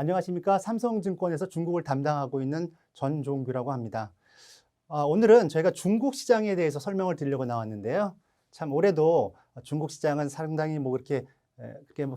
안녕하십니까. 삼성증권에서 중국을 담당하고 있는 전종규라고 합니다. 오늘은 저희가 중국 시장에 대해서 설명을 드리려고 나왔는데요. 참 올해도 중국 시장은 상당히 그렇게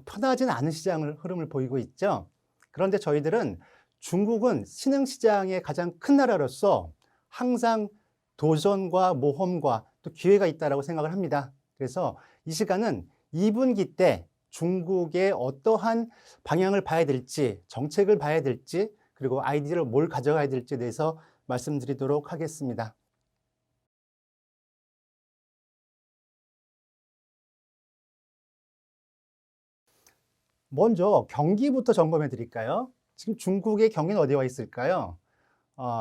편하진 않은 시장을 흐름을 보이고 있죠. 그런데 저희들은 중국은 신흥시장의 가장 큰 나라로서 항상 도전과 모험과 또 기회가 있다고 생각을 합니다. 그래서 이 시간은 2분기 때 중국의 어떠한 방향을 봐야 될지, 정책을 봐야 될지, 그리고 아이디어를 뭘 가져가야 될지에 대해서 말씀드리도록 하겠습니다. 먼저 경기부터 점검해 드릴까요? 지금 중국의 경기는 어디에 와 있을까요?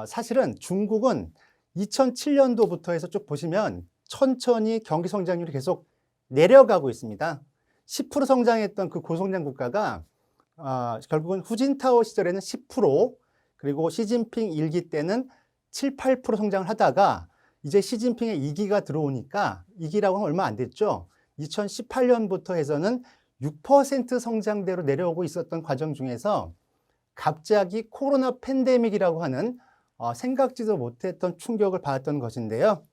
사실은 중국은 2007년도부터 해서 쭉 보시면 천천히 경기 성장률이 계속 내려가고 있습니다. 10% 성장했던 그 고성장 국가가 결국은 후진타오 시절에는 10%, 그리고 시진핑 1기 때는 7, 8% 성장을 하다가 이제 시진핑의 2기가 들어오니까 2기라고 하면 얼마 안 됐죠. 2018년부터 해서는 6% 성장대로 내려오고 있었던 과정 중에서 갑자기 코로나 팬데믹이라고 하는 생각지도 못했던 충격을 받았던 것인데요.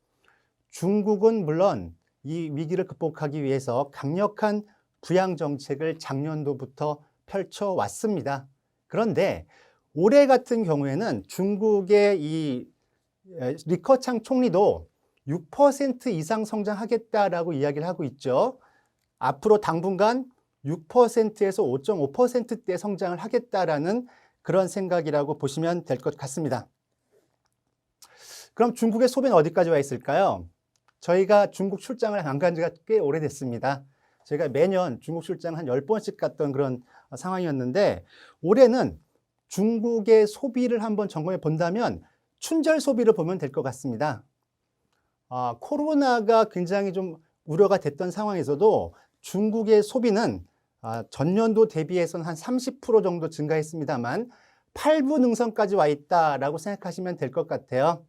중국은 물론 이 위기를 극복하기 위해서 강력한 부양 정책을 작년도부터 펼쳐왔습니다. 그런데 올해 같은 경우에는 중국의 이 리커창 총리도 6% 이상 성장하겠다라고 이야기를 하고 있죠. 앞으로 당분간 6%에서 5.5%대 성장을 하겠다라는 그런 생각이라고 보시면 될 것 같습니다. 그럼 중국의 소비는 어디까지 와 있을까요? 저희가 중국 출장을 안 간 지가 꽤 오래됐습니다. 저희가 매년 중국 출장 한 10번씩 갔던 그런 상황이었는데, 올해는 중국의 소비를 한번 점검해 본다면 춘절 소비를 보면 될 것 같습니다. 코로나가 굉장히 좀 우려가 됐던 상황에서도 중국의 소비는 전년도 대비해서는 한 30% 정도 증가했습니다만 8분 능선까지 와 있다라고 생각하시면 될 것 같아요.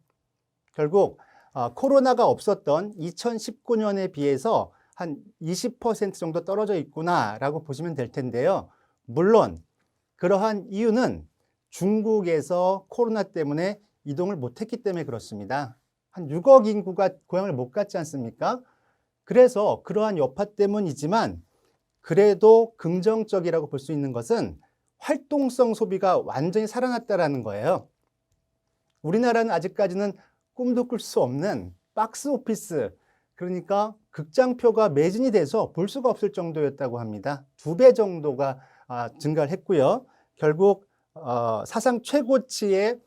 결국 코로나가 없었던 2019년에 비해서 한 20% 정도 떨어져 있구나라고 보시면 될 텐데요. 물론 그러한 이유는 중국에서 코로나 때문에 이동을 못했기 때문에 그렇습니다. 한 6억 인구가 고향을 못 갔지 않습니까? 그래서 그러한 여파 때문이지만 그래도 긍정적이라고 볼 수 있는 것은 활동성 소비가 완전히 살아났다라는 거예요. 우리나라는 아직까지는 꿈도 꿀 수 없는 박스 오피스, 그러니까 극장표가 매진이 돼서 볼 수가 없을 정도였다고 합니다. 2배 정도가 증가를 했고요. 결국 사상 최고치의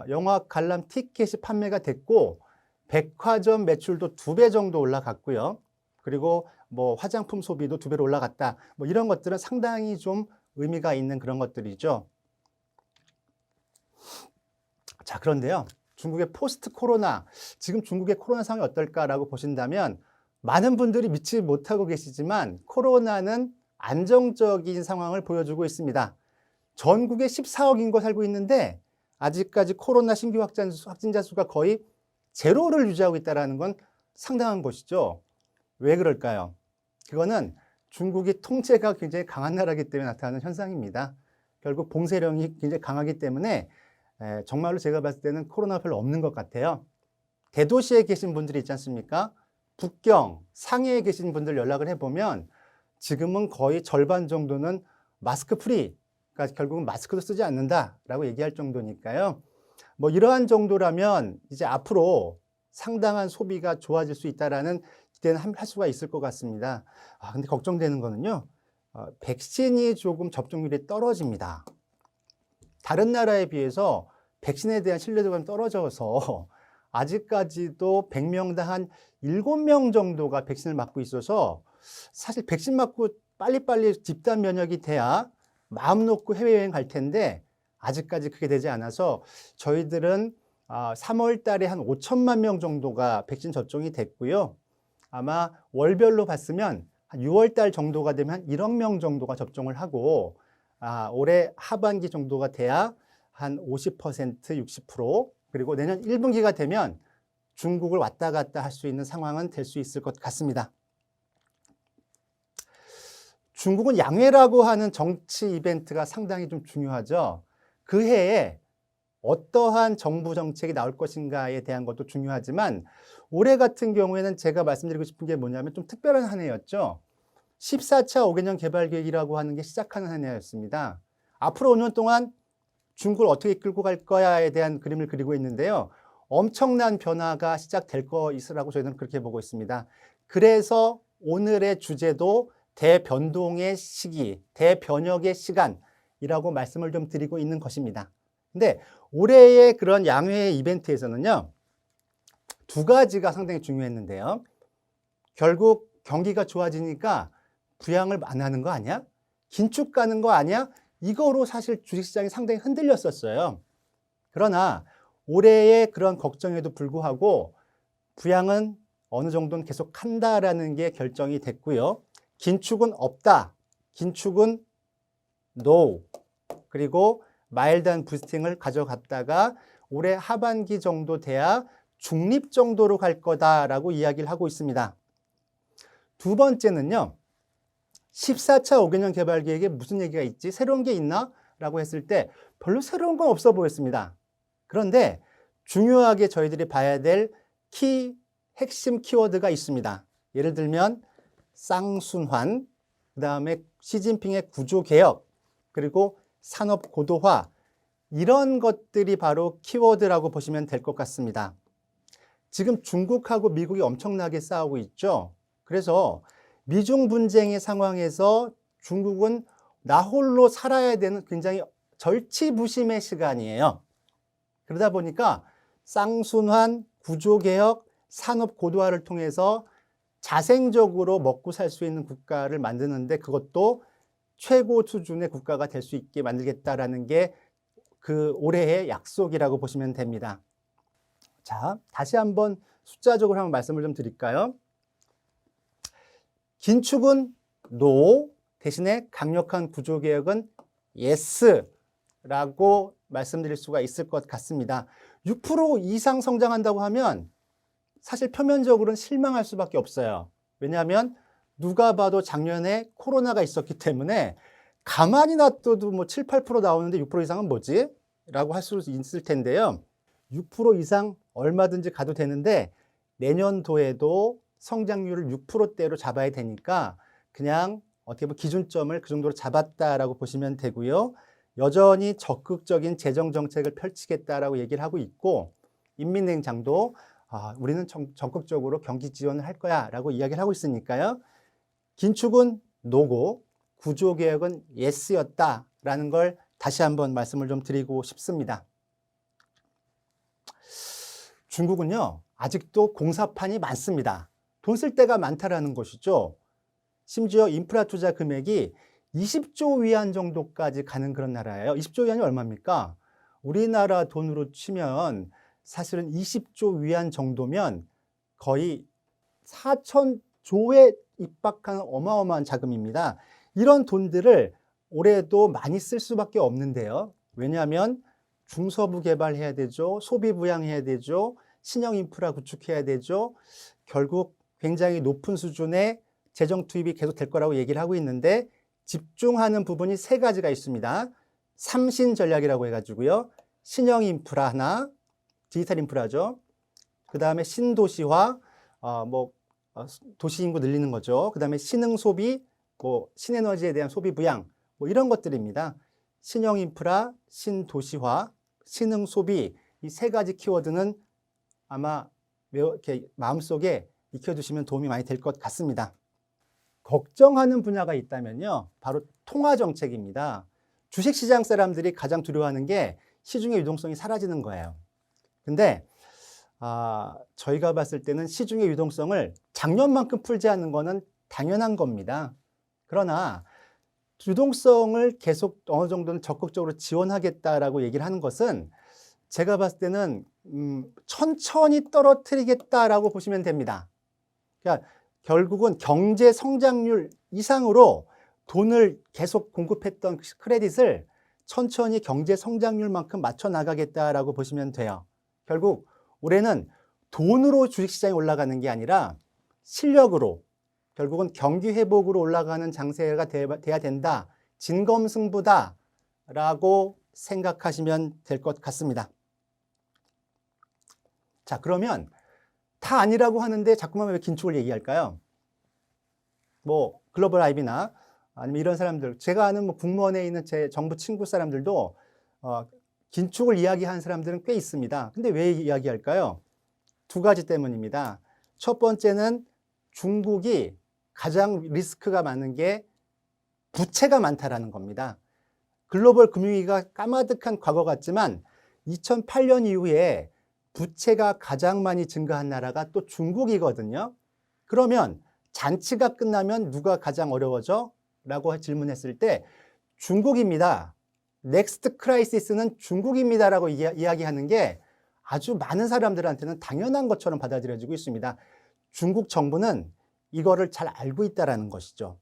영화 관람 티켓이 판매가 됐고 백화점 매출도 2배 정도 올라갔고요. 그리고 뭐 화장품 소비도 2배로 올라갔다. 뭐 이런 것들은 상당히 좀 의미가 있는 그런 것들이죠. 자, 그런데요. 중국의 포스트 코로나, 지금 중국의 코로나 상황이 어떨까라고 보신다면 많은 분들이 믿지 못하고 계시지만 코로나는 안정적인 상황을 보여주고 있습니다. 전국에 14억 인구가 살고 있는데 아직까지 코로나 신규 확진자 수가 거의 제로를 유지하고 있다는 건 상당한 것이죠. 왜 그럴까요? 그거는 중국이 통제가 굉장히 강한 나라이기 때문에 나타나는 현상입니다. 결국 봉쇄령이 굉장히 강하기 때문에 정말로 제가 봤을 때는 코로나가 별로 없는 것 같아요. 대도시에 계신 분들이 있지 않습니까? 북경, 상해에 계신 분들 연락을 해보면 지금은 거의 절반 정도는 마스크 프리, 그러니까 결국은 마스크도 쓰지 않는다라고 얘기할 정도니까요. 뭐 이러한 정도라면 이제 앞으로 상당한 소비가 좋아질 수 있다라는 기대는 할 수가 있을 것 같습니다. 근데 걱정되는 거는요. 백신이 조금 접종률이 떨어집니다. 다른 나라에 비해서 백신에 대한 신뢰도가 떨어져서 아직까지도 100명당 한 7명 정도가 백신을 맞고 있어서 사실 백신 맞고 빨리빨리 집단 면역이 돼야 마음 놓고 해외여행 갈 텐데 아직까지 그게 되지 않아서 저희들은 3월 달에 한 5천만 명 정도가 백신 접종이 됐고요. 아마 월별로 봤으면 한 6월 달 정도가 되면 한 1억 명 정도가 접종을 하고 올해 하반기 정도가 돼야 한 50%, 60%, 그리고 내년 1분기가 되면 중국을 왔다 갔다 할 수 있는 상황은 될 수 있을 것 같습니다. 중국은 양회라고 하는 정치 이벤트가 상당히 좀 중요하죠. 그 해에 어떠한 정부 정책이 나올 것인가에 대한 것도 중요하지만 올해 같은 경우에는 제가 말씀드리고 싶은 게 뭐냐면 좀 특별한 한 해였죠. 14차 5개년 개발계획이라고 하는 게 시작하는 한 해였습니다. 앞으로 5년 동안 중국을 어떻게 끌고 갈 거야에 대한 그림을 그리고 있는데요. 엄청난 변화가 시작될 것이라고 저희는 그렇게 보고 있습니다. 그래서 오늘의 주제도 대변동의 시기, 대변혁의 시간이라고 말씀을 좀 드리고 있는 것입니다. 근데 올해의 그런 양회 이벤트에서는요, 두 가지가 상당히 중요했는데요. 결국 경기가 좋아지니까 부양을 안 하는 거 아니야? 긴축 가는 거 아니야? 이거로 사실 주식시장이 상당히 흔들렸었어요. 그러나 올해의 그런 걱정에도 불구하고 부양은 어느 정도는 계속 한다라는 게 결정이 됐고요. 긴축은 없다. 긴축은 no. 그리고 마일드한 부스팅을 가져갔다가 올해 하반기 정도 돼야 중립 정도로 갈 거다라고 이야기를 하고 있습니다. 두 번째는요. 14차 5개년 개발 계획에 무슨 얘기가 있지? 새로운 게 있나? 라고 했을 때 별로 새로운 건 없어 보였습니다. 그런데 중요하게 저희들이 봐야 될 핵심 키워드가 있습니다. 예를 들면 쌍순환, 그 다음에 시진핑의 구조개혁, 그리고 산업 고도화, 이런 것들이 바로 키워드라고 보시면 될 것 같습니다. 지금 중국하고 미국이 엄청나게 싸우고 있죠. 그래서 미중 분쟁의 상황에서 중국은 나 홀로 살아야 되는 굉장히 절치부심의 시간이에요. 그러다 보니까 쌍순환, 구조개혁, 산업 고도화를 통해서 자생적으로 먹고 살 수 있는 국가를 만드는데 그것도 최고 수준의 국가가 될 수 있게 만들겠다라는 게 그 올해의 약속이라고 보시면 됩니다. 자, 다시 한번 숫자적으로 한번 말씀을 좀 드릴까요? 긴축은 no, 대신에 강력한 구조개혁은 yes라고 말씀드릴 수가 있을 것 같습니다. 6% 이상 성장한다고 하면 사실 표면적으로는 실망할 수밖에 없어요. 왜냐하면 누가 봐도 작년에 코로나가 있었기 때문에 가만히 놔둬도 뭐 7, 8% 나오는데 6% 이상은 뭐지? 라고 할 수 있을 텐데요. 6% 이상 얼마든지 가도 되는데 내년도에도 성장률을 6%대로 잡아야 되니까 그냥 어떻게 보면 기준점을 그 정도로 잡았다라고 보시면 되고요. 여전히 적극적인 재정 정책을 펼치겠다라고 얘기를 하고 있고 인민은행장도 우리는 적극적으로 경기 지원을 할 거야 라고 이야기를 하고 있으니까요. 긴축은 노고, 구조개혁은 예스였다라는 걸 다시 한번 말씀을 좀 드리고 싶습니다. 중국은요, 아직도 공사판이 많습니다. 돈 쓸 데가 많다라는 것이죠. 심지어 인프라 투자 금액이 20조 위안 정도까지 가는 그런 나라예요. 20조 위안이 얼마입니까? 우리나라 돈으로 치면 사실은 20조 위안 정도면 거의 4천조에 입박하는 어마어마한 자금입니다. 이런 돈들을 올해도 많이 쓸 수밖에 없는데요. 왜냐하면 중서부 개발해야 되죠. 소비 부양해야 되죠. 신형 인프라 구축해야 되죠. 결국 굉장히 높은 수준의 재정 투입이 계속 될 거라고 얘기를 하고 있는데 집중하는 부분이 세 가지가 있습니다. 삼신 전략이라고 해가지고요. 신형 인프라 하나, 디지털 인프라죠. 그 다음에 신도시화, 도시 인구 늘리는 거죠. 그 다음에 신흥 소비, 신에너지에 대한 소비 부양, 이런 것들입니다. 신형 인프라, 신도시화, 신흥 소비, 이 세 가지 키워드는 아마 이렇게 마음속에 익혀두시면 도움이 많이 될 것 같습니다. 걱정하는 분야가 있다면요. 바로 통화 정책입니다. 주식시장 사람들이 가장 두려워하는 게 시중의 유동성이 사라지는 거예요. 근데 저희가 봤을 때는 시중의 유동성을 작년만큼 풀지 않는 거는 당연한 겁니다. 그러나 유동성을 계속 어느 정도는 적극적으로 지원하겠다라고 얘기를 하는 것은 제가 봤을 때는 천천히 떨어뜨리겠다라고 보시면 됩니다. 그러니까 결국은 경제 성장률 이상으로 돈을 계속 공급했던 크레딧을 천천히 경제 성장률만큼 맞춰 나가겠다라고 보시면 돼요. 결국 올해는 돈으로 주식시장이 올라가는 게 아니라 실력으로, 결국은 경기 회복으로 올라가는 장세가 돼야 된다. 진검승부다라고 생각하시면 될 것 같습니다. 자, 그러면 다 아니라고 하는데 자꾸만 왜 긴축을 얘기할까요? 뭐 글로벌 IB나 아니면 이런 사람들, 제가 아는 뭐 국무원에 있는 제 정부 친구 사람들도 긴축을 이야기하는 사람들은 꽤 있습니다. 근데 왜 이야기할까요? 두 가지 때문입니다. 첫 번째는 중국이 가장 리스크가 많은 게 부채가 많다라는 겁니다. 글로벌 금융위기가 까마득한 과거 같지만 2008년 이후에 부채가 가장 많이 증가한 나라가 또 중국이거든요. 그러면 잔치가 끝나면 누가 가장 어려워져? 라고 질문했을 때 중국입니다. 넥스트 크라이시스는 중국입니다라고 이야기하는 게 아주 많은 사람들한테는 당연한 것처럼 받아들여지고 있습니다. 중국 정부는 이거를 잘 알고 있다는 것이죠.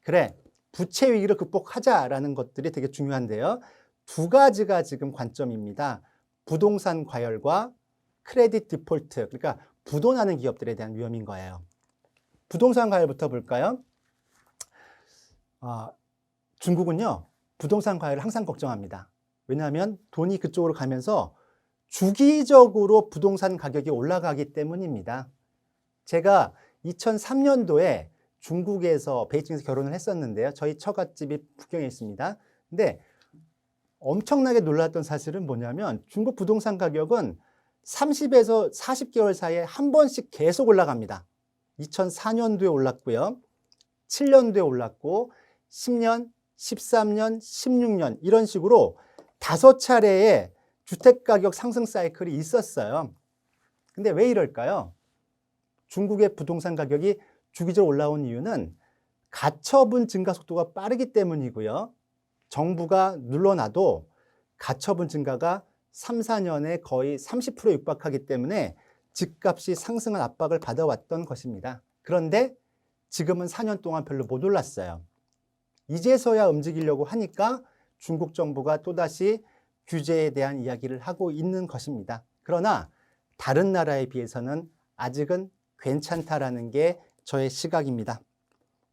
그래, 부채 위기를 극복하자라는 것들이 되게 중요한데요. 두 가지가 지금 관점입니다. 부동산 과열과 크레딧 디폴트, 그러니까 부도나는 기업들에 대한 위험인 거예요. 부동산 과열부터 볼까요? 중국은요, 부동산 과열을 항상 걱정합니다. 왜냐하면 돈이 그쪽으로 가면서 주기적으로 부동산 가격이 올라가기 때문입니다. 제가 2003년도에 중국에서 베이징에서 결혼을 했었는데요. 저희 처갓집이 북경에 있습니다. 근데 엄청나게 놀랐던 사실은 뭐냐면 중국 부동산 가격은 30에서 40개월 사이에 한 번씩 계속 올라갑니다. 2004년도에 올랐고요. 7년도에 올랐고 10년, 13년, 16년 이런 식으로 5차례의 주택가격 상승 사이클이 있었어요. 근데 왜 이럴까요? 중국의 부동산 가격이 주기적으로 올라온 이유는 가처분 증가 속도가 빠르기 때문이고요. 정부가 눌러놔도 가처분 증가가 3, 4년에 거의 30%에 육박하기 때문에 집값이 상승한 압박을 받아왔던 것입니다. 그런데 지금은 4년 동안 별로 못 올랐어요. 이제서야 움직이려고 하니까 중국 정부가 또다시 규제에 대한 이야기를 하고 있는 것입니다. 그러나 다른 나라에 비해서는 아직은 괜찮다라는 게 저의 시각입니다.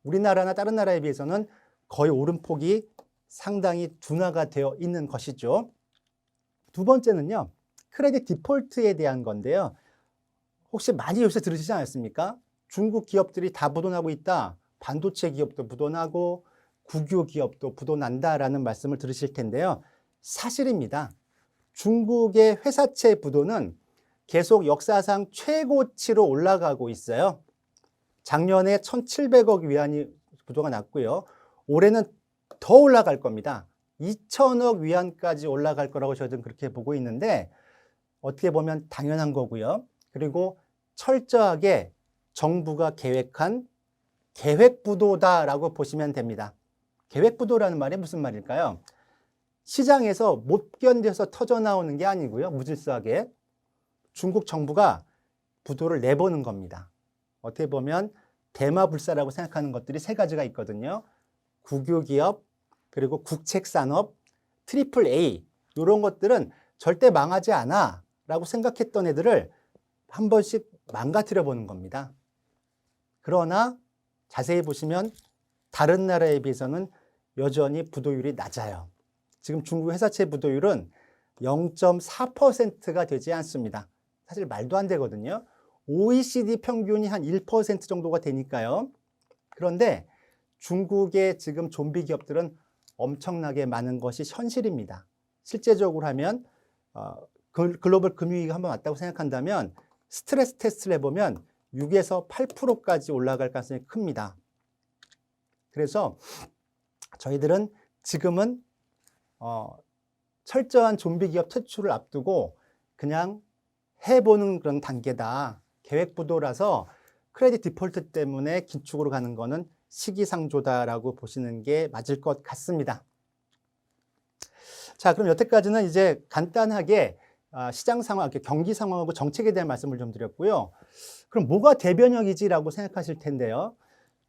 우리나라나 다른 나라에 비해서는 거의 오름폭이 상당히 둔화가 되어 있는 것이죠. 두 번째는요, 크레딧 디폴트에 대한 건데요. 혹시 많이 요새 들으시지 않았습니까? 중국 기업들이 다 부도나고 있다. 반도체 기업도 부도나고 국유 기업도 부도난다라는 말씀을 들으실 텐데요. 사실입니다. 중국의 회사채 부도는 계속 역사상 최고치로 올라가고 있어요. 작년에 1,700억 위안이 부도가 났고요. 올해는 더 올라갈 겁니다. 2,000억 위안까지 올라갈 거라고 저는 그렇게 보고 있는데 어떻게 보면 당연한 거고요. 그리고 철저하게 정부가 계획한 계획부도다라고 보시면 됩니다. 계획부도라는 말이 무슨 말일까요? 시장에서 못 견뎌서 터져나오는 게 아니고요. 무질서하게 중국 정부가 부도를 내보는 겁니다. 어떻게 보면 대마불사라고 생각하는 것들이 세 가지가 있거든요. 국유기업, 그리고 국책산업, 트리플 A 이런 것들은 절대 망하지 않아 라고 생각했던 애들을 한 번씩 망가뜨려 보는 겁니다. 그러나 자세히 보시면 다른 나라에 비해서는 여전히 부도율이 낮아요. 지금 중국 회사채 부도율은 0.4%가 되지 않습니다. 사실 말도 안 되거든요. OECD 평균이 한 1% 정도가 되니까요. 그런데 중국의 지금 좀비 기업들은 엄청나게 많은 것이 현실입니다. 실제적으로 하면 글로벌 금융위기가 한번 왔다고 생각한다면 스트레스 테스트를 해보면 6에서 8%까지 올라갈 가능성이 큽니다. 그래서 저희들은 지금은 철저한 좀비 기업 퇴출을 앞두고 그냥 해보는 그런 단계다. 계획부도라서 크레딧 디폴트 때문에 긴축으로 가는 거는 시기상조다라고 보시는 게 맞을 것 같습니다. 자, 그럼 여태까지는 이제 간단하게 시장 상황, 경기 상황하고 정책에 대한 말씀을 좀 드렸고요. 그럼 뭐가 대변혁이지라고 생각하실 텐데요.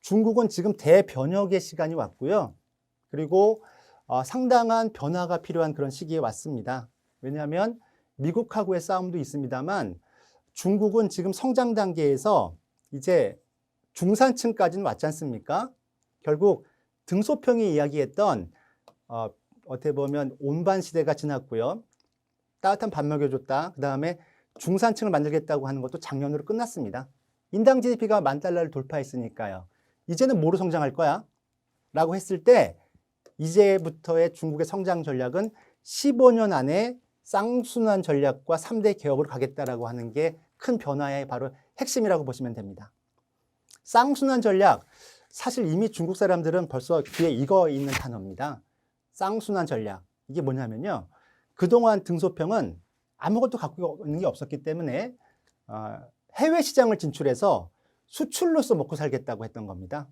중국은 지금 대변혁의 시간이 왔고요. 그리고 상당한 변화가 필요한 그런 시기에 왔습니다. 왜냐하면 미국하고의 싸움도 있습니다만 중국은 지금 성장 단계에서 이제 중산층까지는 왔지 않습니까? 결국 등소평이 이야기했던 어떻게 보면 온반 시대가 지났고요. 따뜻한 밥 먹여줬다. 그 다음에 중산층을 만들겠다고 하는 것도 작년으로 끝났습니다. 인당 GDP가 $10,000를 돌파했으니까요. 이제는 뭐로 성장할 거야? 라고 했을 때 이제부터의 중국의 성장 전략은 15년 안에 쌍순환 전략과 3대 개혁으로 가겠다라고 하는 게 큰 변화의 바로 핵심이라고 보시면 됩니다. 쌍순환 전략, 사실 이미 중국 사람들은 벌써 귀에 익어 있는 단어입니다. 쌍순환 전략, 이게 뭐냐면요. 그동안 등소평은 아무것도 갖고 있는 게 없었기 때문에 해외 시장을 진출해서 수출로서 먹고 살겠다고 했던 겁니다.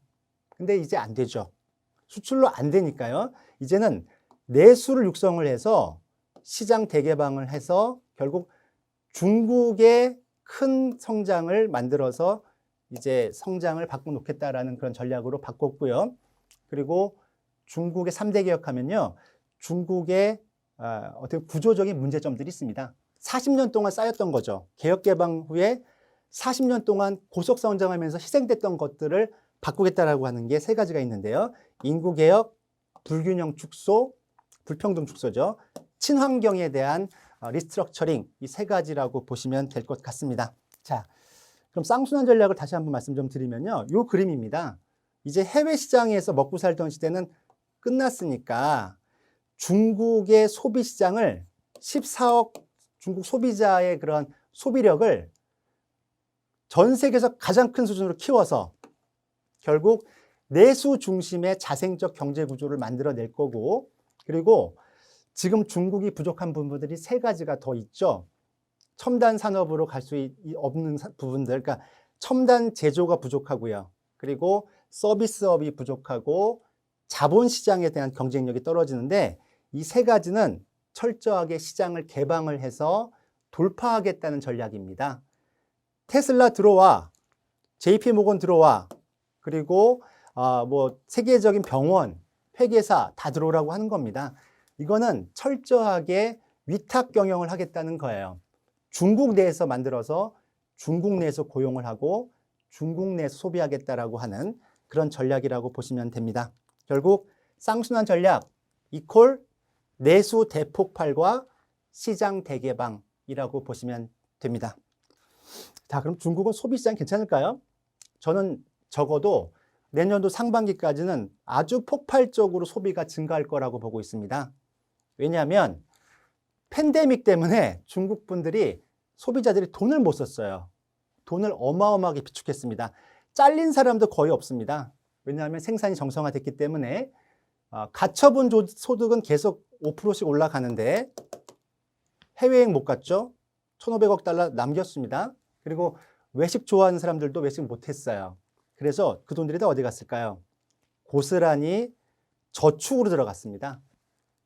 근데 이제 안 되죠. 수출로 안 되니까요. 이제는 내수를 육성을 해서 시장 대개방을 해서 결국 중국의 큰 성장을 만들어서 이제 성장을 바꿔놓겠다라는 그런 전략으로 바꿨고요. 그리고 중국의 3대 개혁하면요. 중국의 어떻게 구조적인 문제점들이 있습니다. 40년 동안 쌓였던 거죠. 개혁 개방 후에 40년 동안 고속 성장하면서 희생됐던 것들을 바꾸겠다라고 하는 게 3가지가 있는데요. 인구 개혁, 불균형 축소, 불평등 축소죠. 친환경에 대한 리스트럭처링, 이 3가지라고 보시면 될 것 같습니다. 자, 그럼 쌍순환 전략을 다시 한번 말씀 좀 드리면요. 이 그림입니다. 이제 해외 시장에서 먹고 살던 시대는 끝났으니까 중국의 소비 시장을 14억 중국 소비자의 그런 소비력을 전 세계에서 가장 큰 수준으로 키워서 결국 내수 중심의 자생적 경제 구조를 만들어낼 거고, 그리고 지금 중국이 부족한 부분들이 3가지가 더 있죠. 첨단 산업으로 갈 수 없는 부분들, 그러니까 첨단 제조가 부족하고요. 그리고 서비스업이 부족하고 자본시장에 대한 경쟁력이 떨어지는데 이 3가지는 철저하게 시장을 개방을 해서 돌파하겠다는 전략입니다. 테슬라 들어와, JP모건 들어와, 그리고 뭐 세계적인 병원, 회계사 다 들어오라고 하는 겁니다. 이거는 철저하게 위탁 경영을 하겠다는 거예요. 중국 내에서 만들어서 중국 내에서 고용을 하고 중국 내에서 소비하겠다라고 하는 그런 전략이라고 보시면 됩니다. 결국 쌍순환 전략 이퀄 내수 대폭발과 시장 대개방이라고 보시면 됩니다. 자, 그럼 중국은 소비시장 괜찮을까요? 저는 적어도 내년도 상반기까지는 아주 폭발적으로 소비가 증가할 거라고 보고 있습니다. 왜냐하면 팬데믹 때문에 중국 분들이 소비자들이 돈을 못 썼어요. 돈을 어마어마하게 비축했습니다. 잘린 사람도 거의 없습니다. 왜냐하면 생산이 정상화됐기 때문에 가처분 소득은 계속 5%씩 올라가는데 해외여행 못 갔죠. 1,500억 달러 남겼습니다. 그리고 외식 좋아하는 사람들도 외식 못했어요. 그래서 그 돈들이 다 어디 갔을까요? 고스란히 저축으로 들어갔습니다.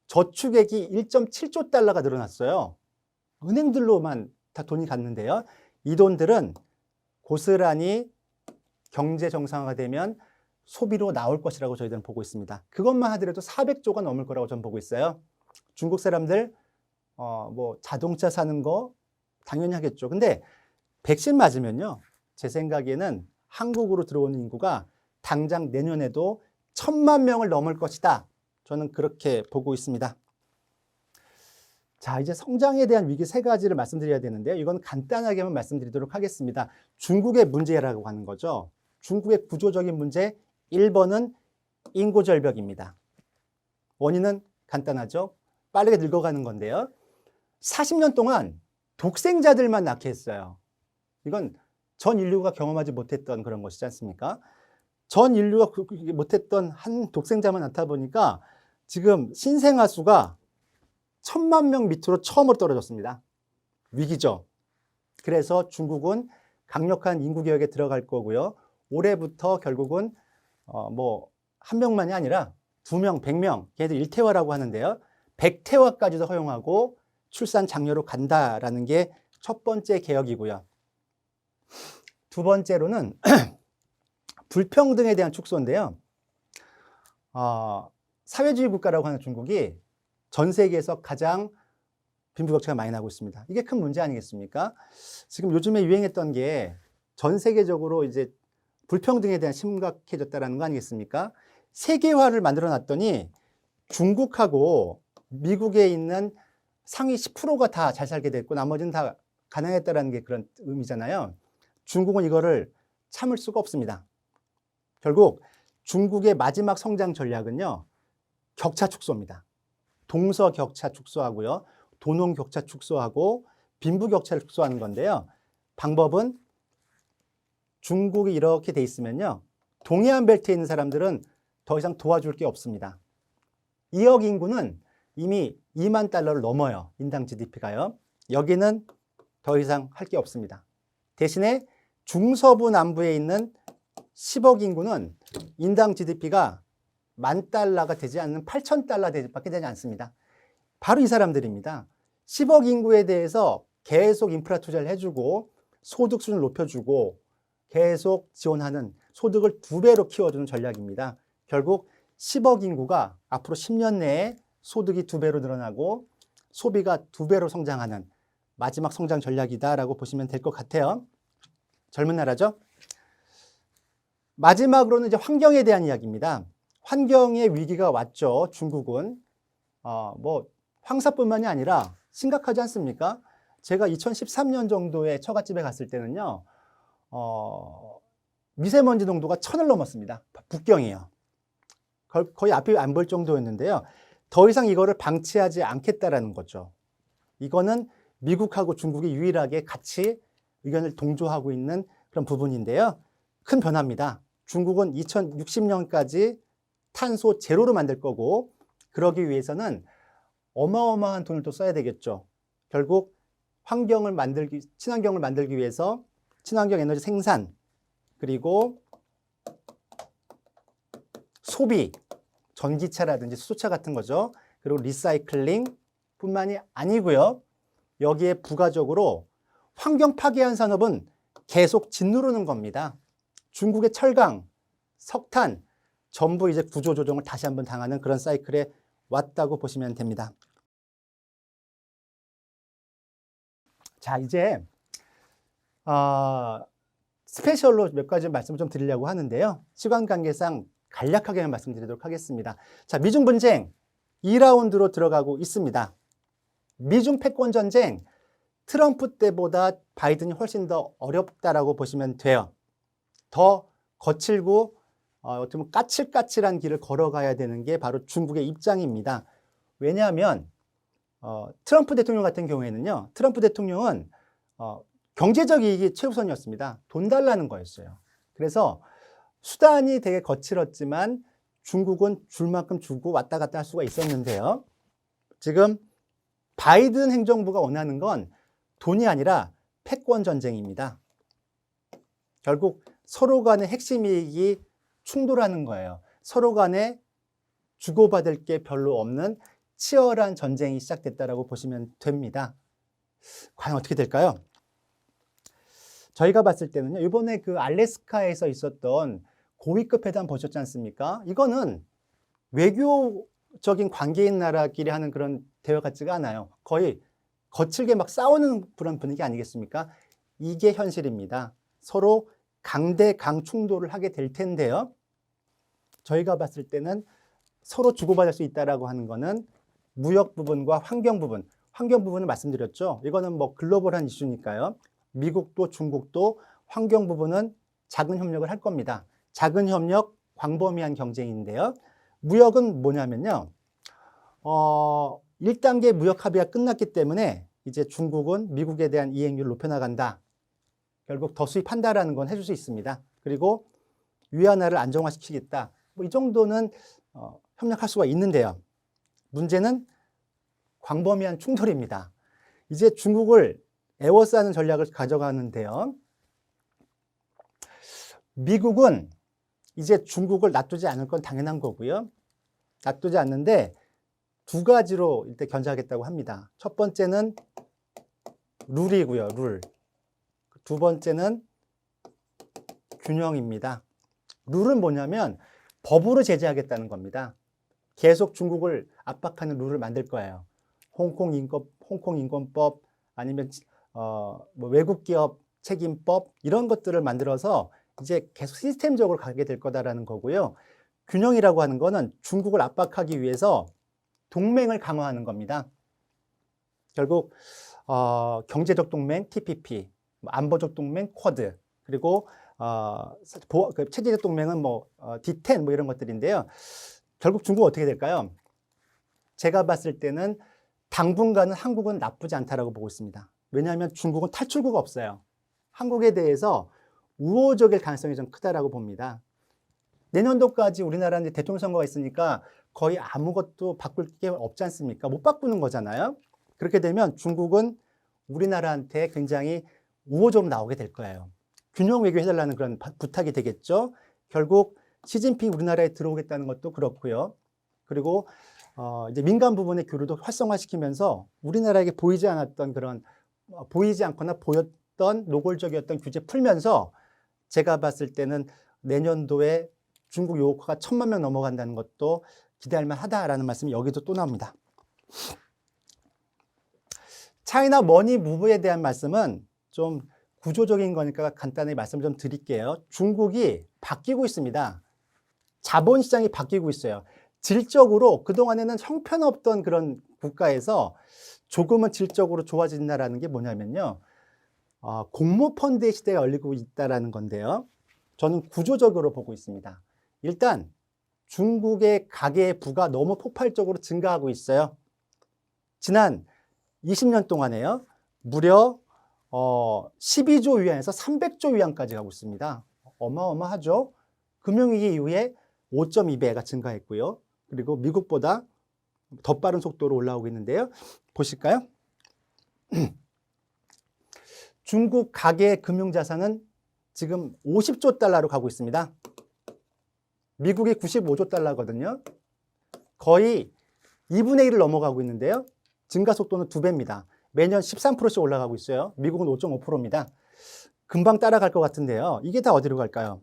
저축액이 1.7조 달러가 늘어났어요. 은행들로만 다 돈이 갔는데요. 이 돈들은 고스란히 경제 정상화가 되면 소비로 나올 것이라고 저희들은 보고 있습니다. 그것만 하더라도 400조가 넘을 거라고 저는 보고 있어요. 중국 사람들 뭐 자동차 사는 거 당연히 하겠죠. 근데 백신 맞으면요. 제 생각에는 한국으로 들어오는 인구가 당장 내년에도 1,000만 명을 넘을 것이다. 저는 그렇게 보고 있습니다. 자, 이제 성장에 대한 위기 3가지를 말씀드려야 되는데요. 이건 간단하게만 말씀드리도록 하겠습니다. 중국의 문제라고 하는 거죠. 중국의 구조적인 문제 1번은 인구 절벽입니다. 원인은 간단하죠. 빠르게 늙어가는 건데요. 40년 동안 독생자들만 낳게 했어요. 이건 전 인류가 경험하지 못했던 그런 것이지 않습니까? 전 인류가 못했던 한 독생자만 낳다 보니까 지금 신생아 수가 1,000만 명 밑으로 처음으로 떨어졌습니다. 위기죠. 그래서 중국은 강력한 인구 개혁에 들어갈 거고요. 올해부터 결국은 뭐 한 명만이 아니라 2명, 100명, 걔네들 일태화라고 하는데요. 100태화까지도 허용하고 출산 장려로 간다라는 게 첫 번째 개혁이고요. 두 번째로는 불평등에 대한 축소인데요. 사회주의 국가라고 하는 중국이 전 세계에서 가장 빈부격차가 많이 나고 있습니다. 이게 큰 문제 아니겠습니까? 지금 요즘에 유행했던 게 전 세계적으로 이제 불평등에 대한 심각해졌다는 거 아니겠습니까? 세계화를 만들어 놨더니 중국하고 미국에 있는 상위 10%가 다 잘 살게 됐고 나머지는 다 가난했다라는 게 그런 의미잖아요. 중국은 이거를 참을 수가 없습니다. 결국 중국의 마지막 성장 전략은요, 격차 축소입니다. 동서 격차 축소하고요, 도농 격차 축소하고 빈부 격차를 축소하는 건데요. 방법은 중국이 이렇게 돼 있으면요, 동해안 벨트에 있는 사람들은 더 이상 도와줄 게 없습니다. 2억 인구는 이미 2만 달러를 넘어요. 인당 GDP가요. 여기는 더 이상 할 게 없습니다. 대신에 중서부 남부에 있는 10억 인구는 인당 GDP가 10,000달러가 되지 않는 8,000달러밖에 되지 않습니다. 바로 이 사람들입니다. 10억 인구에 대해서 계속 인프라 투자를 해주고 소득 수준을 높여주고 계속 지원하는, 소득을 2배로 키워주는 전략입니다. 결국 10억 인구가 앞으로 10년 내에 소득이 2배로 늘어나고 소비가 2배로 성장하는 마지막 성장 전략이다라고 보시면 될 것 같아요. 젊은 나라죠. 마지막으로는 이제 환경에 대한 이야기입니다. 환경의 위기가 왔죠. 중국은 황사뿐만이 아니라 심각하지 않습니까? 제가 2013년 정도에 처갓집에 갔을 때는요, 미세먼지 농도가 1000을 넘었습니다. 북경이에요. 거의 앞이 안 보일 정도였는데요. 더 이상 이거를 방치하지 않겠다라는 거죠. 이거는 미국하고 중국이 유일하게 같이 의견을 동조하고 있는 그런 부분인데요. 큰 변화입니다. 중국은 2060년까지 탄소 제로로 만들 거고, 그러기 위해서는 어마어마한 돈을 또 써야 되겠죠. 결국 친환경을 만들기 위해서 친환경 에너지 생산, 그리고 소비, 전기차라든지 수소차 같은 거죠. 그리고 리사이클링 뿐만이 아니고요. 여기에 부가적으로 환경 파괴한 산업은 계속 짓누르는 겁니다. 중국의 철강, 석탄, 전부 이제 구조조정을 다시 한번 당하는 그런 사이클에 왔다고 보시면 됩니다. 자, 이제 스페셜로 몇 가지 말씀을 좀 드리려고 하는데요. 시간 관계상 간략하게만 말씀드리도록 하겠습니다. 자, 미중 분쟁 2라운드로 들어가고 있습니다. 미중 패권 전쟁, 트럼프 때보다 바이든이 훨씬 더 어렵다라고 보시면 돼요. 더 거칠고 어떻게 보면 까칠까칠한 길을 걸어가야 되는 게 바로 중국의 입장입니다. 왜냐하면 트럼프 대통령 같은 경우에는요, 트럼프 대통령은 경제적 이익이 최우선이었습니다. 돈 달라는 거였어요. 그래서 수단이 되게 거칠었지만 중국은 줄 만큼 주고 왔다 갔다 할 수가 있었는데요. 지금 바이든 행정부가 원하는 건 돈이 아니라 패권 전쟁입니다. 결국 서로 간의 핵심 이익이 충돌하는 거예요. 서로 간에 주고받을 게 별로 없는 치열한 전쟁이 시작됐다라고 보시면 됩니다. 과연 어떻게 될까요? 저희가 봤을 때는요, 이번에 그 알래스카에서 있었던 고위급 회담 보셨지 않습니까? 이거는 외교적인 관계인 나라끼리 하는 그런 대화 같지가 않아요. 거의 거칠게 막 싸우는 그런 분위기 아니겠습니까? 이게 현실입니다. 서로 강대강 충돌을 하게 될 텐데요. 저희가 봤을 때는 서로 주고받을 수 있다라고 하는 거는 무역 부분과 환경 부분. 환경 부분을 말씀드렸죠. 이거는 뭐 글로벌한 이슈니까요. 미국도 중국도 환경 부분은 작은 협력을 할 겁니다. 작은 협력, 광범위한 경쟁인데요. 무역은 뭐냐면요. 1단계 무역 합의가 끝났기 때문에 이제 중국은 미국에 대한 이행률을 높여나간다. 결국 더 수입한다라는 건 해줄 수 있습니다. 그리고 위안화를 안정화시키겠다. 뭐 이 정도는 협력할 수가 있는데요. 문제는 광범위한 충돌입니다. 이제 중국을 에워싸는 전략을 가져가는데요. 미국은 이제 중국을 놔두지 않을 건 당연한 거고요. 놔두지 않는데 두 가지로 일단 견제하겠다고 합니다. 첫 번째는 룰이고요. 룰. 두 번째는 균형입니다. 룰은 뭐냐면 법으로 제재하겠다는 겁니다. 계속 중국을 압박하는 룰을 만들 거예요. 홍콩 인권법 아니면 뭐 외국 기업 책임법 이런 것들을 만들어서 이제 계속 시스템적으로 가게 될 거다라는 거고요. 균형이라고 하는 거는 중국을 압박하기 위해서 동맹을 강화하는 겁니다. 결국 경제적 동맹 TPP, 안보적 동맹 쿼드, 그리고 체제적 동맹은 D10 이런 것들인데요. 결국 중국 어떻게 될까요? 제가 봤을 때는 당분간은 한국은 나쁘지 않다라고 보고 있습니다. 왜냐하면 중국은 탈출구가 없어요. 한국에 대해서 우호적일 가능성이 좀 크다라고 봅니다. 내년도까지 우리나라는 대통령 선거가 있으니까 거의 아무것도 바꿀 게 없지 않습니까? 못 바꾸는 거잖아요. 그렇게 되면 중국은 우리나라한테 굉장히 우호적으로 나오게 될 거예요. 균형 외교 해달라는 그런 부탁이 되겠죠. 결국 시진핑 우리나라에 들어오겠다는 것도 그렇고요. 그리고 이제 민간 부분의 교류도 활성화시키면서 우리나라에게 보이지 않았던 그런 보이지 않거나 보였던 노골적이었던 규제 풀면서 제가 봤을 때는 내년도에 중국 요거가 1,000만 명 넘어간다는 것도 기대할 만하다라는 말씀이 여기도 또 나옵니다. 차이나 머니 무브에 대한 말씀은 좀 구조적인 거니까 간단히 말씀 좀 드릴게요. 중국이 바뀌고 있습니다. 자본시장이 바뀌고 있어요. 질적으로 그동안에는 형편없던 그런 국가에서 조금은 질적으로 좋아진다는 게 뭐냐면요. 공모펀드의 시대가 열리고 있다는 건데요. 저는 구조적으로 보고 있습니다. 일단 중국의 가계 부가 너무 폭발적으로 증가하고 있어요. 지난 20년 동안에요. 무려 12조 위안에서 300조 위안까지 가고 있습니다. 어마어마하죠. 금융위기 이후에 5.2배가 증가했고요. 그리고 미국보다 더 빠른 속도로 올라오고 있는데요. 보실까요? 중국 가계 금융자산은 지금 50조 달러로 가고 있습니다. 미국이 95조 달러거든요. 거의 2분의 1을 넘어가고 있는데요. 증가 속도는 2배입니다. 매년 13%씩 올라가고 있어요. 미국은 5.5%입니다. 금방 따라갈 것 같은데요. 이게 다 어디로 갈까요?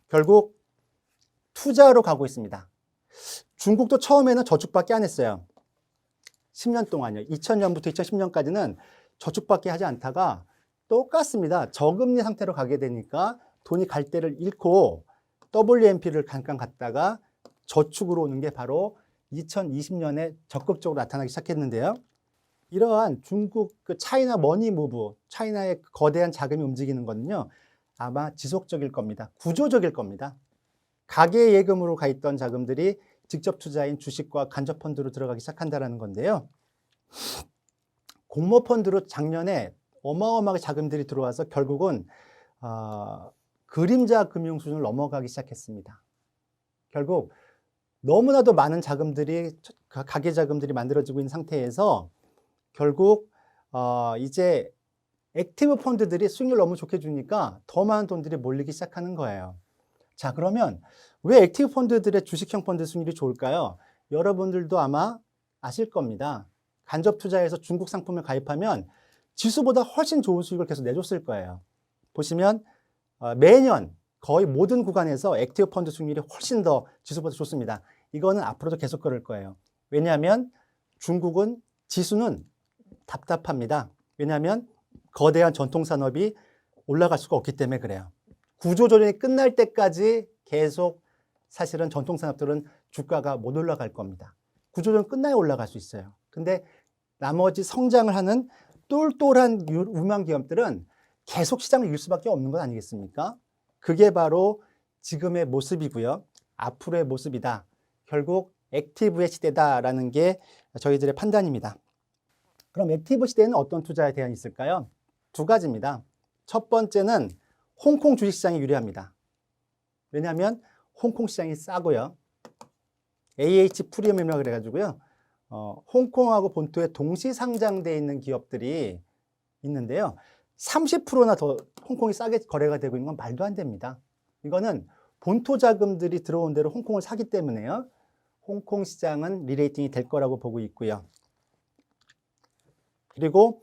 결국 투자로 가고 있습니다. 중국도 처음에는 저축밖에 안 했어요. 10년 동안요. 2000년부터 2010년까지는 저축밖에 하지 않다가 똑같습니다. 저금리 상태로 가게 되니까 돈이 갈 데를 잃고 WMP를 잠깐 갔다가 저축으로 오는 게 바로 2020년에 적극적으로 나타나기 시작했는데요. 이러한 중국 차이나 머니 무브, 차이나의 거대한 자금이 움직이는 거는요. 아마 지속적일 겁니다. 구조적일 겁니다. 가계 예금으로 가 있던 자금들이 직접 투자인 주식과 간접 펀드로 들어가기 시작한다는 건데요. 공모 펀드로 작년에 어마어마하게 자금들이 들어와서 결국은 그림자 금융 수준을 넘어가기 시작했습니다. 결국 너무나도 많은 자금들이 가계 자금들이 만들어지고 있는 상태에서 결국 이제 액티브 펀드들이 수익률 너무 좋게 주니까 더 많은 돈들이 몰리기 시작하는 거예요. 자, 그러면 왜 액티브 펀드들의 주식형 펀드 수익률이 좋을까요? 여러분들도 아마 아실 겁니다. 간접 투자에서 중국 상품을 가입하면 지수보다 훨씬 좋은 수익을 계속 내줬을 거예요. 보시면 매년 거의 모든 구간에서 액티브 펀드 수익률이 훨씬 더 지수보다 좋습니다. 이거는 앞으로도 계속 그럴 거예요. 왜냐하면 중국은 지수는 답답합니다. 왜냐하면 거대한 전통 산업이 올라갈 수가 없기 때문에 그래요. 구조조정이 끝날 때까지 계속 사실은 전통 산업들은 주가가 못 올라갈 겁니다. 구조조정 끝나야 올라갈 수 있어요. 근데 나머지 성장을 하는 똘똘한 유망 기업들은 계속 시장을 이길 수밖에 없는 것 아니겠습니까? 그게 바로 지금의 모습이고요. 앞으로의 모습이다. 결국 액티브의 시대다라는 게 저희들의 판단입니다. 그럼 액티브 시대에는 어떤 투자에 대한 있을까요? 두 가지입니다. 첫 번째는 홍콩 주식시장이 유리합니다. 왜냐하면 홍콩 시장이 싸고요. AH 프리미엄이라고 그래가지고요. 홍콩하고 본토에 동시 상장되어 있는 기업들이 있는데요. 30%나 더 홍콩이 싸게 거래가 되고 있는 건 말도 안 됩니다. 이거는 본토 자금들이 들어온 대로 홍콩을 사기 때문에요. 홍콩 시장은 리레이팅이 될 거라고 보고 있고요. 그리고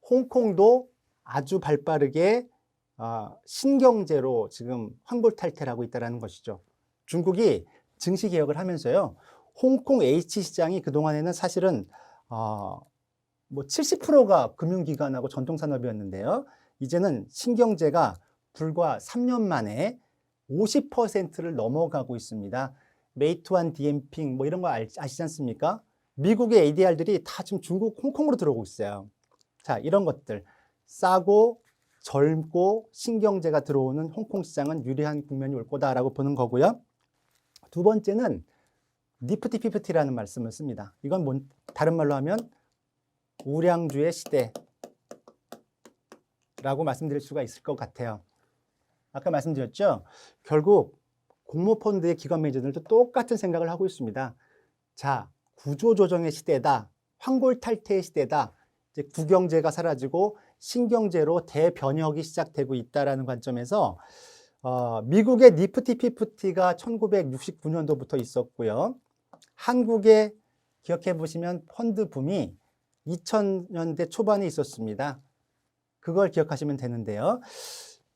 홍콩도 아주 발빠르게 신경제로 지금 환골탈태를 하고 있다는 것이죠. 중국이 증시 개혁을 하면서요. 홍콩 H 시장이 그동안에는 사실은 뭐 70%가 금융기관하고 전통산업이었는데요. 이제는 신경제가 불과 3년 만에 50%를 넘어가고 있습니다. 메이투안, 디엠핑 뭐 이런 거 아시지 않습니까? 미국의 ADR들이 다 지금 중국, 홍콩으로 들어오고 있어요. 자, 이런 것들 싸고 젊고 신경제가 들어오는 홍콩 시장은 유리한 국면이 올 거다라고 보는 거고요. 두 번째는 니프티 피프티라는 말씀을 씁니다. 이건 다른 말로 하면 우량주의 시대라고 말씀드릴 수가 있을 것 같아요. 아까 말씀드렸죠? 결국 공모펀드의 기관 매니저들도 똑같은 생각을 하고 있습니다. 자, 구조조정의 시대다. 황골탈퇴의 시대다. 이제 구경제가 사라지고 신경제로 대변혁이 시작되고 있다는 관점에서 미국의 니프티 피프티가 1969년도부터 있었고요. 한국에 기억해 보시면 펀드 붐이 2000년대 초반에 있었습니다. 그걸 기억하시면 되는데요.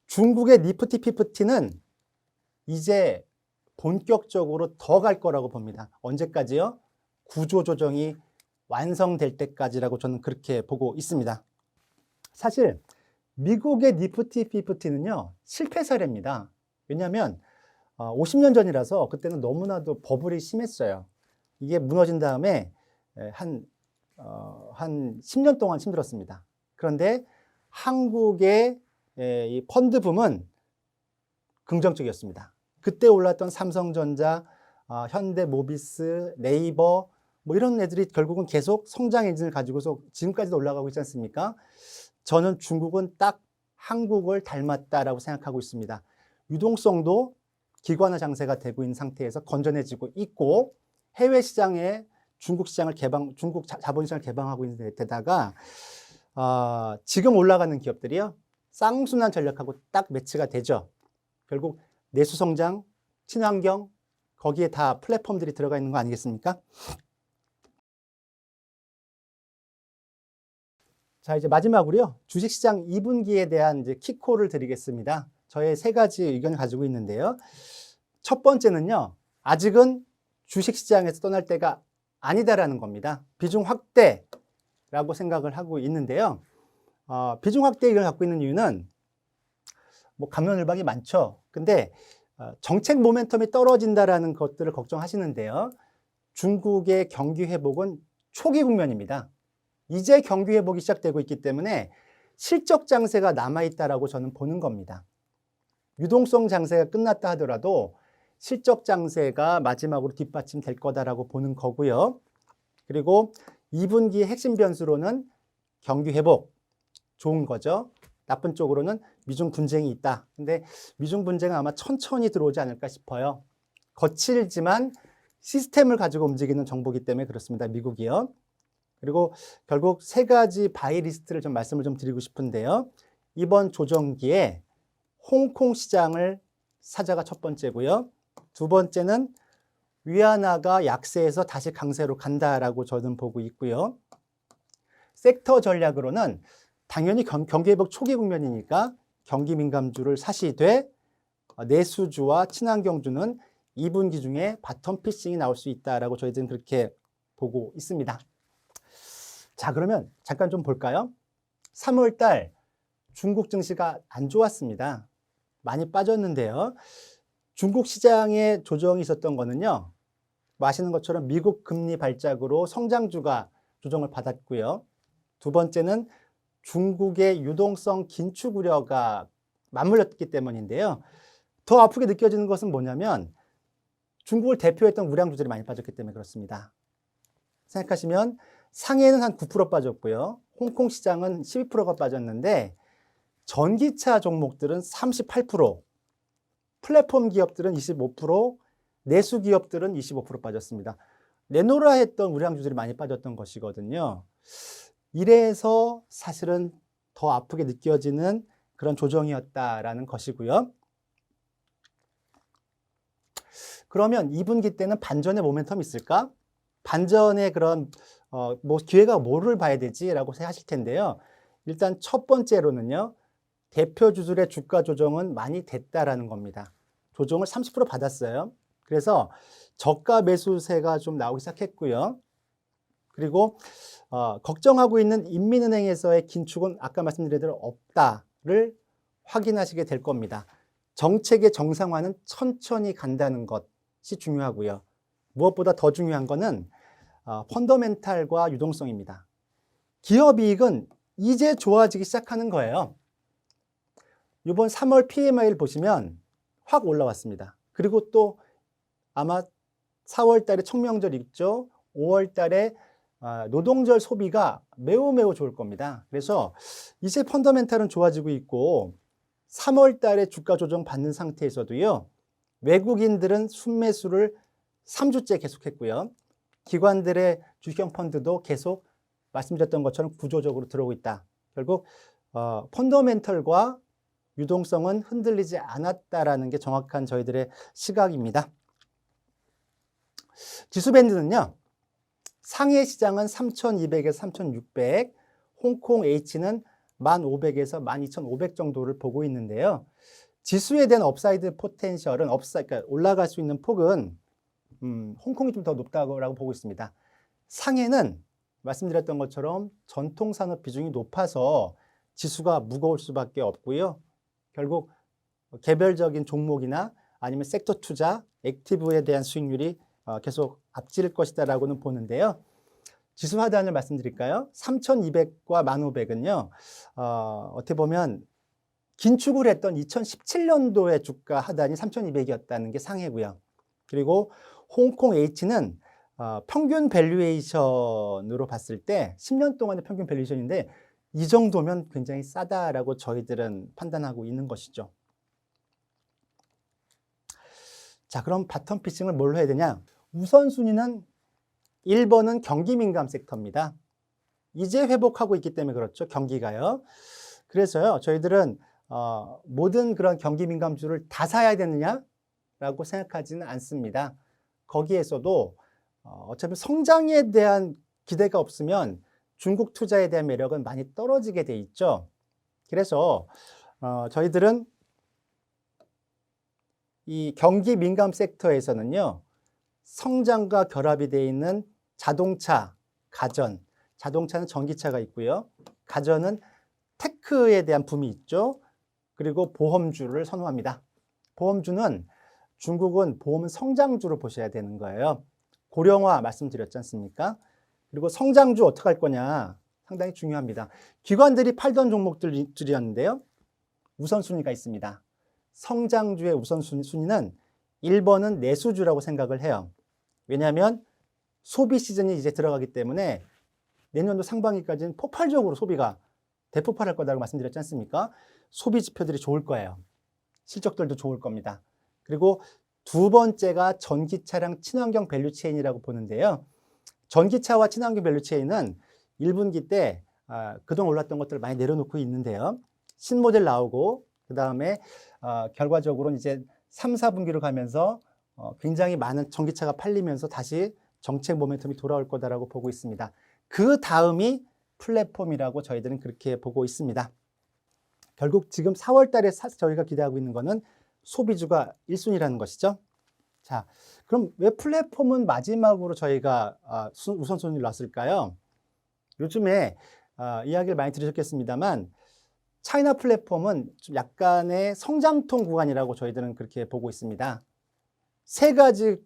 중국의 니프티 피프티는 이제 본격적으로 더 갈 거라고 봅니다. 언제까지요? 구조조정이 완성될 때까지라고 저는 그렇게 보고 있습니다. 사실 미국의 니프티 피프티는요, 실패 사례입니다. 왜냐하면 50년 전이라서 그때는 너무나도 버블이 심했어요. 이게 무너진 다음에 한 10년 동안 힘들었습니다. 그런데 한국의 이 펀드 붐은 긍정적이었습니다. 그때 올랐던 삼성전자, 현대모비스, 네이버 뭐 이런 애들이 결국은 계속 성장 엔진을 가지고서 지금까지도 올라가고 있지 않습니까? 저는 중국은 딱 한국을 닮았다라고 생각하고 있습니다. 유동성도 기관화 장세가 되고 있는 상태에서 건전해지고 있고 해외 시장에 중국 자본시장을 개방하고 있는 데다가 지금 올라가는 기업들이요, 쌍순환 전략하고 딱 매치가 되죠. 결국 내수 성장, 친환경, 거기에 다 플랫폼들이 들어가 있는 거 아니겠습니까? 자, 이제 마지막으로요, 주식시장 2분기에 대한 이제 키콜을 드리겠습니다. 저의 3가지 의견을 가지고 있는데요. 첫 번째는요, 아직은 주식시장에서 떠날 때가 아니다라는 겁니다. 비중 확대라고 생각을 하고 있는데요. 비중 확대 의견을 갖고 있는 이유는 뭐 갑론을박이 많죠. 근데 정책 모멘텀이 떨어진다라는 것들을 걱정하시는데요. 중국의 경기 회복은 초기 국면입니다. 이제 경기 회복이 시작되고 있기 때문에 실적 장세가 남아있다라고 저는 보는 겁니다. 유동성 장세가 끝났다 하더라도 실적 장세가 마지막으로 뒷받침될 거다라고 보는 거고요. 그리고 2분기의 핵심 변수로는 경기 회복, 좋은 거죠. 나쁜 쪽으로는 미중 분쟁이 있다. 근데 미중 분쟁은 아마 천천히 들어오지 않을까 싶어요. 거칠지만 시스템을 가지고 움직이는 정보이기 때문에 그렇습니다. 미국이요. 그리고 결국 3가지 바이 리스트를 좀 말씀을 좀 드리고 싶은데요. 이번 조정기에 홍콩 시장을 사자가 첫 번째고요. 두 번째는 위안화가 약세에서 다시 강세로 간다라고 저는 보고 있고요. 섹터 전략으로는 당연히 경기 회복 초기 국면이니까 경기 민감주를 사시되 내수주와 친환경주는 2분기 중에 바텀 피싱이 나올 수 있다라고 저희들은 그렇게 보고 있습니다. 자, 그러면 잠깐 좀 볼까요? 3월 달 중국 증시가 안 좋았습니다. 많이 빠졌는데요. 중국 시장에 조정이 있었던 거는요, 뭐 아시는 것처럼 미국 금리 발작으로 성장주가 조정을 받았고요. 두 번째는 중국의 유동성 긴축 우려가 맞물렸기 때문인데요. 더 아프게 느껴지는 것은 뭐냐면 중국을 대표했던 우량주들이 많이 빠졌기 때문에 그렇습니다. 생각하시면 상해는 한 9% 빠졌고요. 홍콩 시장은 12%가 빠졌는데 전기차 종목들은 38%, 플랫폼 기업들은 25%, 내수 기업들은 25% 빠졌습니다. 내놓으라 했던 우량주들이 많이 빠졌던 것이거든요. 이래서 사실은 더 아프게 느껴지는 그런 조정이었다라는 것이고요. 그러면 2분기 때는 반전의 모멘텀이 있을까? 반전의 그런 뭐 기회가 뭐를 봐야 되지라고 생각하실 텐데요. 일단 첫 번째로는요, 대표주들의 주가 조정은 많이 됐다라는 겁니다. 조정을 30% 받았어요. 그래서 저가 매수세가 좀 나오기 시작했고요. 그리고 걱정하고 있는 인민은행에서의 긴축은 아까 말씀드린 대로 없다를 확인하시게 될 겁니다. 정책의 정상화는 천천히 간다는 것이 중요하고요. 무엇보다 더 중요한 것은 펀더멘탈과 유동성입니다. 기업이익은 이제 좋아지기 시작하는 거예요. 이번 3월 PMI를 보시면 확 올라왔습니다. 그리고 또 아마 4월 달에 청명절 있죠. 5월 달에 노동절 소비가 매우 좋을 겁니다. 그래서 이제 펀더멘탈은 좋아지고 있고 3월 달에 주가 조정 받는 상태에서도요. 외국인들은 순매수를 3주째 계속했고요. 기관들의 주식형 펀드도 계속 말씀드렸던 것처럼 구조적으로 들어오고 있다. 결국 펀더멘털과 유동성은 흔들리지 않았다라는 게 정확한 저희들의 시각입니다. 지수 밴드는요. 상해 시장은 3,200에서 3,600, 홍콩 H는 1,500에서 12,500 정도를 보고 있는데요. 지수에 대한 업사이드 포텐셜은 그러니까 올라갈 수 있는 폭은 홍콩이 좀 더 높다고 보고 있습니다. 상해는 말씀드렸던 것처럼 전통산업 비중이 높아서 지수가 무거울 수밖에 없고요. 결국 개별적인 종목이나 아니면 섹터 투자, 액티브에 대한 수익률이 계속 앞질 것이다라고는 보는데요. 지수 하단을 말씀드릴까요? 3,200과 1,500은요. 어떻게 보면 긴축을 했던 2017년도의 주가 하단이 3,200이었다는 게 상해고요. 그리고 홍콩 H는 평균 밸류에이션으로 봤을 때 10년 동안의 평균 밸류에이션인데 이 정도면 굉장히 싸다라고 저희들은 판단하고 있는 것이죠. 자, 그럼 바텀 피싱을 뭘로 해야 되냐? 우선순위는 1번은 경기 민감 섹터입니다. 이제 회복하고 있기 때문에 그렇죠. 경기가요. 그래서요, 저희들은 모든 그런 경기 민감주를 다 사야 되느냐라고 생각하지는 않습니다. 거기에서도 어차피 성장에 대한 기대가 없으면 중국 투자에 대한 매력은 많이 떨어지게 돼 있죠. 그래서 저희들은 이 경기 민감 섹터에서는요, 성장과 결합이 되어 있는 자동차, 가전, 자동차는 전기차가 있고요. 가전은 테크에 대한 붐이 있죠. 그리고 보험주를 선호합니다. 보험주는 중국은 보험 성장주로 보셔야 되는 거예요. 고령화 말씀드렸지 않습니까? 그리고 성장주 어떻게 할 거냐 상당히 중요합니다. 기관들이 팔던 종목들이었는데요. 우선순위가 있습니다. 성장주의 우선순위는 1번은 내수주라고 생각을 해요. 왜냐하면 소비 시즌이 이제 들어가기 때문에 내년도 상반기까지는 폭발적으로 소비가 대폭발할 거라고 말씀드렸지 않습니까? 소비 지표들이 좋을 거예요. 실적들도 좋을 겁니다. 그리고 두 번째가 전기차랑 친환경 밸류체인이라고 보는데요. 전기차와 친환경 밸류체인은 1분기 때 그동안 올랐던 것들을 많이 내려놓고 있는데요. 신모델 나오고 그 다음에 결과적으로는 이제 3, 4분기로 가면서 굉장히 많은 전기차가 팔리면서 다시 정책 모멘텀이 돌아올 거다라고 보고 있습니다. 그 다음이 플랫폼이라고 저희들은 그렇게 보고 있습니다. 결국 지금 4월 달에 저희가 기대하고 있는 거는 소비주가 1순위라는 것이죠. 자, 그럼 왜 플랫폼은 마지막으로 저희가 우선순위를 놨을까요? 요즘에 이야기를 많이 들으셨겠습니다만 차이나 플랫폼은 좀 약간의 성장통 구간이라고 저희들은 그렇게 보고 있습니다. 세 가지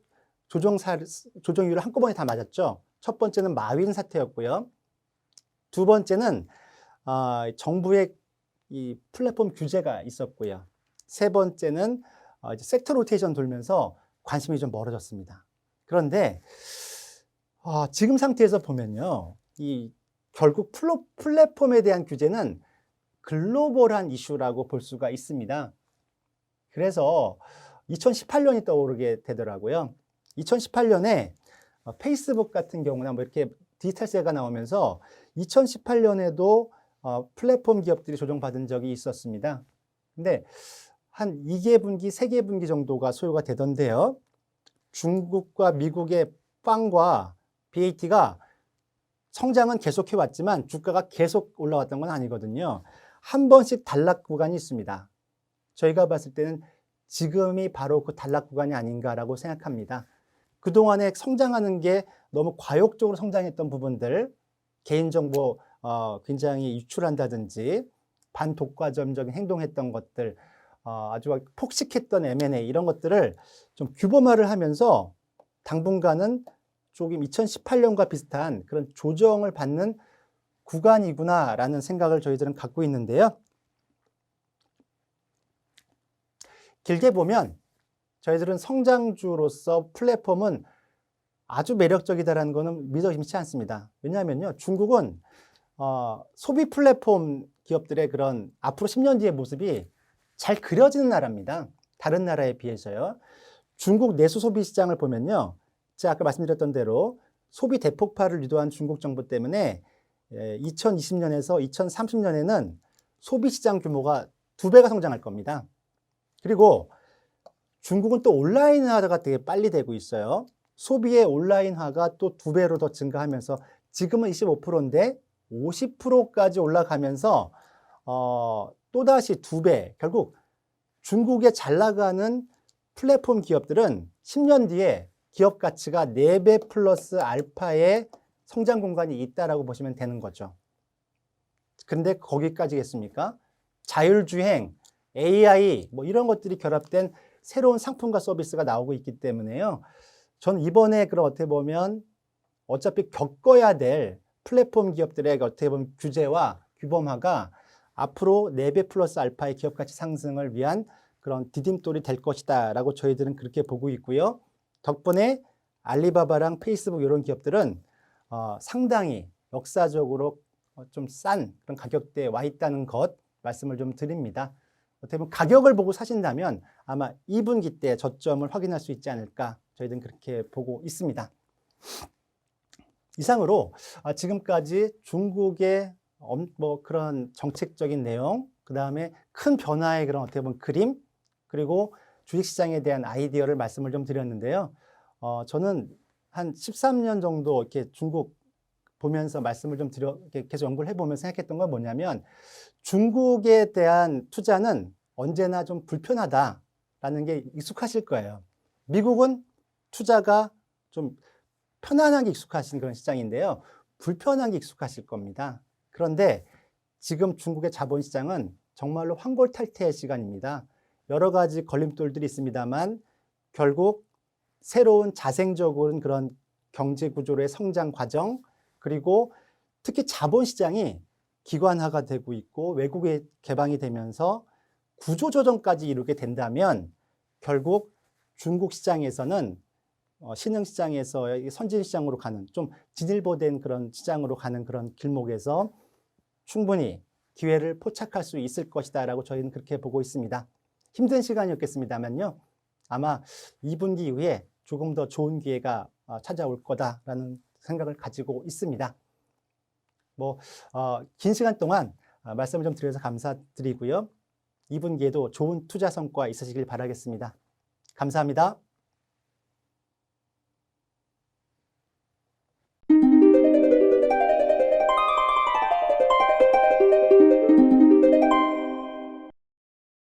조정이유를 한꺼번에 다 맞았죠. 첫 번째는 마윈 사태였고요. 두 번째는 정부의 이 플랫폼 규제가 있었고요. 세 번째는 이제 섹터 로테이션 돌면서 관심이 좀 멀어졌습니다. 그런데 지금 상태에서 보면요, 이 결국 플랫폼에 대한 규제는 글로벌한 이슈라고 볼 수가 있습니다. 그래서 2018년이 떠오르게 되더라고요. 2018년에 페이스북 같은 경우나 뭐 이렇게 디지털세가 나오면서 2018년에도 플랫폼 기업들이 조정받은 적이 있었습니다. 근데 한 2개 분기, 3개 분기 정도가 소요가 되던데요. 중국과 미국의 빵과 BAT가 성장은 계속해 왔지만 주가가 계속 올라왔던 건 아니거든요. 한 번씩 단락 구간이 있습니다. 저희가 봤을 때는 지금이 바로 그 단락 구간이 아닌가라고 생각합니다. 그동안에 성장하는 게 너무 과욕적으로 성장했던 부분들, 개인정보 굉장히 유출한다든지 반독과점적인 행동했던 것들, 아주 폭식했던 M&A 이런 것들을 좀 규범화를 하면서 당분간은 조금 2018년과 비슷한 그런 조정을 받는 구간이구나라는 생각을 저희들은 갖고 있는데요. 길게 보면 저희들은 성장주로서 플랫폼은 아주 매력적이다라는 것은 믿어지지 않습니다. 왜냐하면요, 중국은 소비 플랫폼 기업들의 그런 앞으로 10년 뒤의 모습이 잘 그려지는 나라입니다. 다른 나라에 비해서요. 중국 내수 소비 시장을 보면요, 제가 아까 말씀드렸던 대로 소비 대폭발을 유도한 중국 정부 때문에 2020년에서 2030년에는 소비 시장 규모가 2배가 성장할 겁니다. 그리고 중국은 또 온라인화가 되게 빨리 되고 있어요. 소비의 온라인화가 또 2배로 더 증가하면서 지금은 25%인데 50%까지 올라가면서 또다시 2배, 결국 중국에 잘 나가는 플랫폼 기업들은 10년 뒤에 기업 가치가 4배 플러스 알파의 성장 공간이 있다라고 보시면 되는 거죠. 근데 거기까지겠습니까? 자율주행, AI 뭐 이런 것들이 결합된 새로운 상품과 서비스가 나오고 있기 때문에요. 저는 이번에 그럼 어떻게 보면 어차피 겪어야 될 플랫폼 기업들의 어떻게 보면 규제와 규범화가 앞으로 4배 플러스 알파의 기업 가치 상승을 위한 그런 디딤돌이 될 것이다 라고 저희들은 그렇게 보고 있고요. 덕분에 알리바바랑 페이스북 이런 기업들은 상당히 역사적으로 좀 싼 그런 가격대에 와 있다는 것 말씀을 좀 드립니다. 어떻게 보면 가격을 보고 사신다면 아마 2분기 때 저점을 확인할 수 있지 않을까 저희들은 그렇게 보고 있습니다. 이상으로 지금까지 중국의 뭐 그런 정책적인 내용, 그 다음에 큰 변화의 그런 어떻게 보면 그림, 그리고 주식시장에 대한 아이디어를 말씀을 좀 드렸는데요. 저는 한 13년 정도 이렇게 중국 보면서 말씀을 좀 계속 연구를 해보면서 생각했던 건 뭐냐면 중국에 대한 투자는 언제나 좀 불편하다라는 게 익숙하실 거예요. 미국은 투자가 좀 편안하게 익숙하신 그런 시장인데요. 불편한 게 익숙하실 겁니다. 그런데 지금 중국의 자본시장은 정말로 환골탈태의 시간입니다. 여러 가지 걸림돌들이 있습니다만 결국 새로운 자생적인 그런 경제 구조의 성장 과정, 그리고 특히 자본시장이 기관화가 되고 있고 외국에 개방이 되면서 구조조정까지 이루게 된다면 결국 중국 시장에서는 신흥시장에서 선진시장으로 가는 좀 진일보된 그런 시장으로 가는 그런 길목에서 충분히 기회를 포착할 수 있을 것이다 라고 저희는 그렇게 보고 있습니다. 힘든 시간이었겠습니다만요. 아마 2분기 이후에 조금 더 좋은 기회가 찾아올 거다라는 생각을 가지고 있습니다. 긴 시간 동안 말씀을 좀 드려서 감사드리고요. 2분기에도 좋은 투자 성과 있으시길 바라겠습니다. 감사합니다.